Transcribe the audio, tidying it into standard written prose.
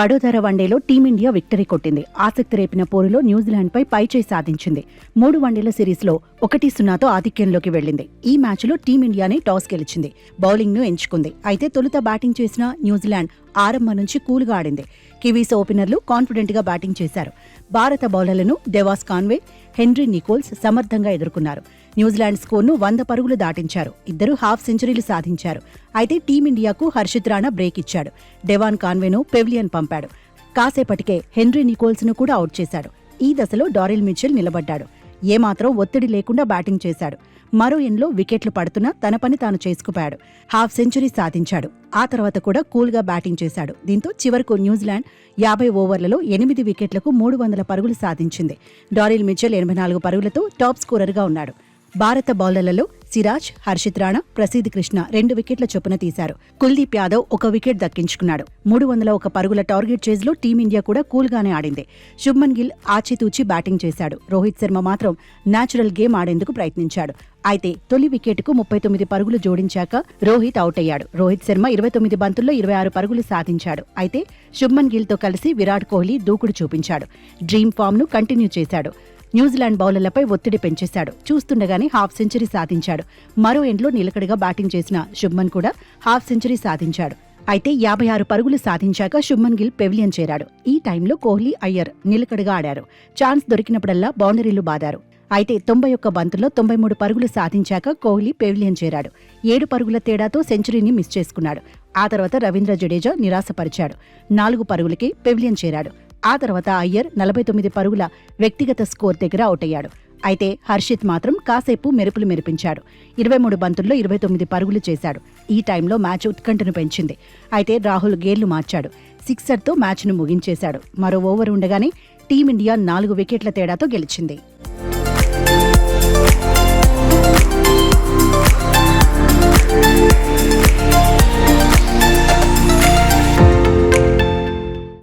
వడోదర వన్డేలో team India victory కొట్టింది. ఆసక్తి రేపిన పోరులో న్యూజిలాండ్పై పైచేయి సాధించింది. 3 వన్డేల సిరీస్లో 1-0తో ఆధిక్యంలోకి వెళ్లింది. ఈ మ్యాచ్లో టీమిండియానే టాస్ గెలిచింది. బౌలింగ్ను ఎంచుకుంది. అయితే తొలుత బ్యాటింగ్ చేసిన న్యూజిలాండ్ ఆరంభం నుంచి కూల్గా ఆడింది. కివీస్ ఓపెనర్లు కాన్ఫిడెంట్గా బ్యాటింగ్ చేశారు. భారత బౌలర్లను డెవాస్ కాన్వే, హెన్రీ నికోల్స్ సమర్థంగా ఎదుర్కొన్నారు. న్యూజిలాండ్ స్కోర్ను 100 పరుగులు దాటించారు. ఇద్దరు హాఫ్ సెంచరీలు సాధించారు. అయితే టీమిండియాకు హర్షిత్ రాణా బ్రేక్ ఇచ్చాడు. డెవాన్ కాన్వేను పెవిలియన్ పంపాడు. కాసేపటికే హెన్రీ నికోల్స్ను కూడా అవుట్ చేశాడు. ఈ దశలో డారిల్ మిచెల్ నిలబడ్డాడు. ఏమాత్రం ఒత్తిడి లేకుండా బ్యాటింగ్ చేశాడు. మరో ఎండ్లో వికెట్లు పడుతున్నా తన పని తాను చేసుకుపోయాడు. హాఫ్ సెంచరీ సాధించాడు. ఆ తర్వాత కూడా కూల్గా బ్యాటింగ్ చేశాడు. దీంతో చివరకు న్యూజిలాండ్ 50 ఓవర్లలో 8 వికెట్లకు 300 పరుగులు సాధించింది. డారిల్ మిచెల్ 84 పరుగులతో టాప్ స్కోరర్గా ఉన్నాడు. భారత బౌలర్లలో సిరాజ్, హర్షిత్ రాణా, ప్రసిద్ కృష్ణ 2 వికెట్ల చొప్పున తీశారు. కుల్దీప్ యాదవ్ 1 వికెట్ దక్కించుకున్నాడు. 301 పరుగుల టార్గెట్ చేజ్లో టీమిండియా కూడా కూల్గానే ఆడింది. శుభ్మన్ గిల్ ఆచితూచి బ్యాటింగ్ చేశాడు. రోహిత్ శర్మ మాత్రం న్యాచురల్ గేమ్ ఆడేందుకు ప్రయత్నించాడు. అయితే తొలి వికెట్కు 39 పరుగులు జోడించాక రోహిత్ అవుట్ అయ్యాడు. రోహిత్ శర్మ 29 బంతుల్లో 26 పరుగులు సాధించాడు. అయితే శుభ్మన్ గిల్తో కలిసి విరాట్ కోహ్లీ దూకుడు చూపించాడు. డ్రీమ్ ఫామ్ను కంటిన్యూ చేశాడు. న్యూజిలాండ్ బౌలర్లపై ఒత్తిడి పెంచేశాడు. చూస్తుండగానే హాఫ్ సెంచరీ సాధించాడు. మరో ఎండ్లో నిలకడగా బ్యాటింగ్ చేసిన శుభ్మన్ కూడా హాఫ్ సెంచరీ సాధించాడు. అయితే 56 పరుగులు సాధించాక శుభ్మన్ గిల్ పెవిలియన్ చేరాడు. ఈ టైంలో కోహ్లీ, అయ్యర్ నిలకడగా ఆడారు. ఛాన్స్ దొరికినప్పుడల్లా బౌండరీలు బాదారు. అయితే 91 బంతుల్లో 93 పరుగులు సాధించాక కోహ్లీ పెవిలియన్ చేరాడు. 7 పరుగుల తేడాతో సెంచరీని మిస్ చేసుకున్నాడు. ఆ తర్వాత రవీంద్ర జడేజా నిరాశపరిచాడు. 4 పరుగులకి పెవిలియన్ చేరాడు. ఆ తర్వాత అయ్యర్ 49 పరుగుల వ్యక్తిగత స్కోర్ దగ్గర అవుట్ అయ్యాడు. అయితే హర్షిత్ మాత్రం కాసేపు మెరుపులు మెరిపించాడు. 23 బంతుల్లో 29 పరుగులు చేశాడు. ఈ టైంలో మ్యాచ్ ఉత్కంఠను పెంచింది. అయితే రాహుల్ గేర్లు మార్చాడు. సిక్సర్తో మ్యాచ్ను ముగించేశాడు. మరో ఓవర్ ఉండగానే టీమిండియా 4 వికెట్ల తేడాతో గెలిచింది.